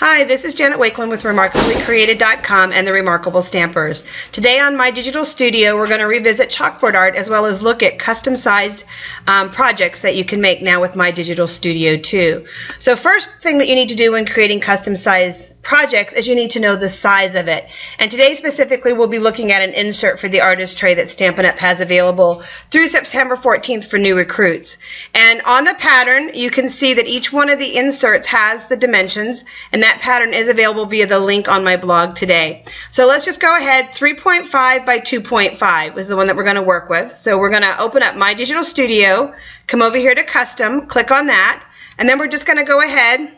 Hi, this is Janet Wakeland with RemarkablyCreated.com and the Remarkable Stampers. Today on My Digital Studio, we're going to revisit chalkboard art as well as look at custom-sized projects that you can make now with My Digital Studio 2. So first thing that you need to do when creating custom-sized projects is you need to know the size of it. And today specifically we'll be looking at an insert for the artist tray that Stampin' Up! Has available through September 14th for new recruits. And on the pattern you can see that each one of the inserts has the dimensions, and that pattern is available via the link on my blog today. So let's just go ahead. 3.5 by 2.5 is the one that we're going to work with. So we're going to open up My Digital Studio, come over here to Custom, click on that, and then we're just going to go ahead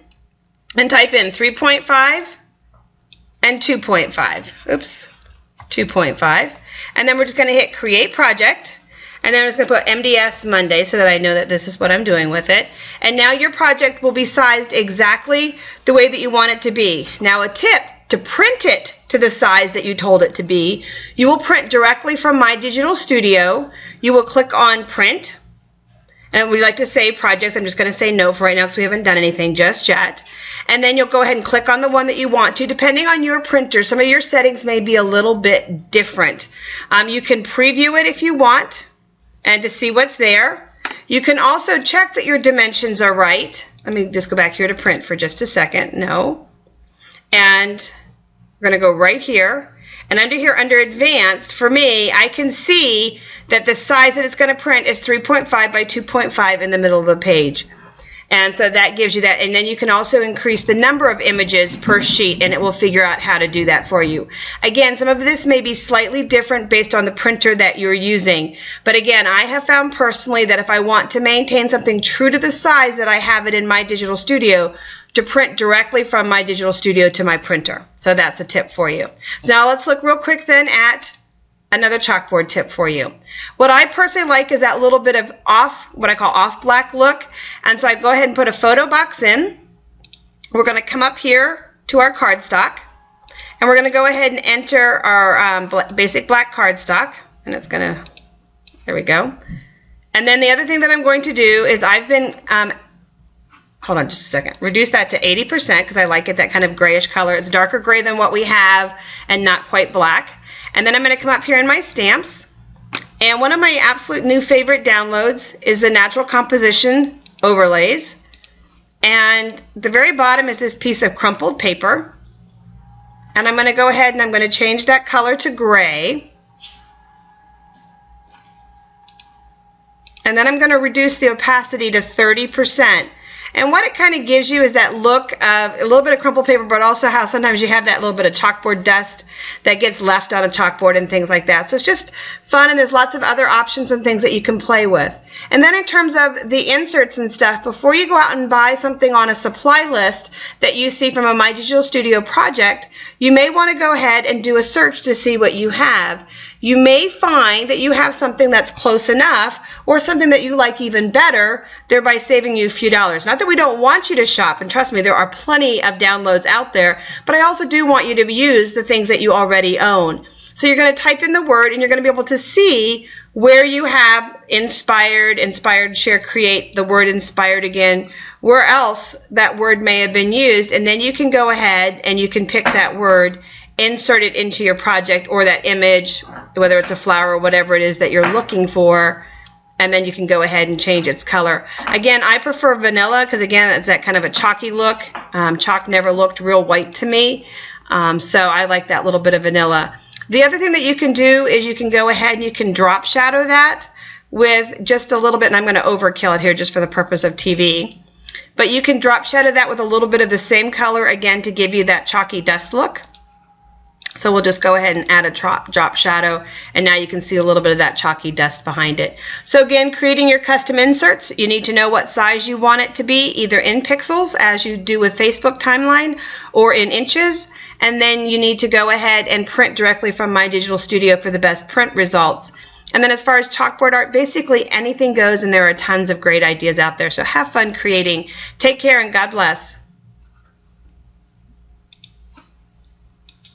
and type in 3.5 and 2.5. Oops, 2.5. And then we're just going to hit Create Project. And then I'm just going to put MDS Monday so that I know that this is what I'm doing with it. And now your project will be sized exactly the way that you want it to be. Now a tip, to print it to the size that you told it to be, you will print directly from My Digital Studio. You will click on Print. And we like to save projects. I'm just going to say no for right now because we haven't done anything just yet. And then you'll go ahead and click on the one that you want to. Depending on your printer, some of your settings may be a little bit different. You can preview it if you want and to see what's there. You can also check that your dimensions are right. Let me just go back here to print for just a second. No. And we're going to go right here. And under here, under Advanced, for me, I can see that the size that it's going to print is 3.5 by 2.5 in the middle of the page. And so that gives you that. And then you can also increase the number of images per sheet, and it will figure out how to do that for you. Again, some of this may be slightly different based on the printer that you're using. But again, I have found personally that if I want to maintain something true to the size that I have it in My Digital Studio, to print directly from My Digital Studio to my printer. So that's a tip for you. So now let's look real quick then at another chalkboard tip for you. What I personally like is that little bit of off, what I call off black look. And so I go ahead and put a photo box in. We're going to come up here to our cardstock. And we're going to go ahead and enter our basic black cardstock. And it's going to, there we go. And then the other thing that I'm going to do is I've been, hold on just a second, reduce that to 80% because I like it that kind of grayish color. It's darker gray than what we have and not quite black. And then I'm going to come up here in my stamps. And one of my absolute new favorite downloads is the Natural Composition Overlays. And the very bottom is this piece of crumpled paper. And I'm going to go ahead and I'm going to change that color to gray. And then I'm going to reduce the opacity to 30%. And what it kind of gives you is that look of a little bit of crumpled paper, but also how sometimes you have that little bit of chalkboard dust that gets left on a chalkboard and things like that. So it's just fun, and there's lots of other options and things that you can play with. And then in terms of the inserts and stuff, before you go out and buy something on a supply list that you see from a My Digital Studio project, you may want to go ahead and do a search to see what you have. You may find that you have something that's close enough or something that you like even better, thereby saving you a few dollars. Not that we don't want you to shop, and trust me, there are plenty of downloads out there, but I also do want you to use the things that you already own. So you're going to type in the word, and you're going to be able to see where you have inspired, share, create, the word inspired again, where else that word may have been used, and then you can go ahead and you can pick that word, insert it into your project or that image, whether it's a flower or whatever it is that you're looking for, and then you can go ahead and change its color. Again, I prefer vanilla because, again, it's that kind of a chalky look. Chalk never looked real white to me, so I like that little bit of vanilla. The other thing that you can do is you can go ahead and you can drop shadow that with just a little bit, and I'm going to overkill it here just for the purpose of TV. But you can drop shadow that with a little bit of the same color, again, to give you that chalky dust look. So we'll just go ahead and add a drop shadow, and now you can see a little bit of that chalky dust behind it. So again, creating your custom inserts, you need to know what size you want it to be, either in pixels, as you do with Facebook timeline, or in inches. And then you need to go ahead and print directly from My Digital Studio for the best print results. And then as far as chalkboard art, basically anything goes, and there are tons of great ideas out there. So have fun creating. Take care and God bless.